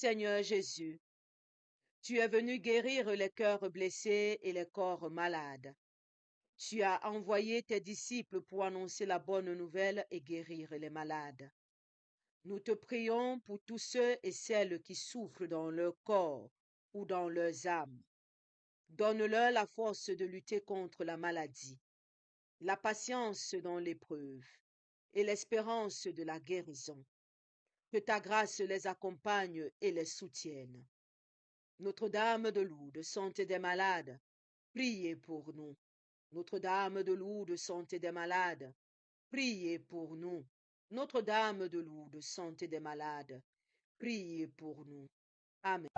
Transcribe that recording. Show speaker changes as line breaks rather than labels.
Seigneur Jésus, tu es venu guérir les cœurs blessés et les corps malades. Tu as envoyé tes disciples pour annoncer la bonne nouvelle et guérir les malades. Nous te prions pour tous ceux et celles qui souffrent dans leur corps ou dans leurs âmes. Donne-leur la force de lutter contre la maladie, la patience dans l'épreuve et l'espérance de la guérison. Que ta grâce les accompagne et les soutienne. Notre-Dame de Lourdes, santé des malades, priez pour nous. Notre-Dame de Lourdes, santé des malades, priez pour nous. Notre-Dame de Lourdes, santé des malades, priez pour nous. Amen.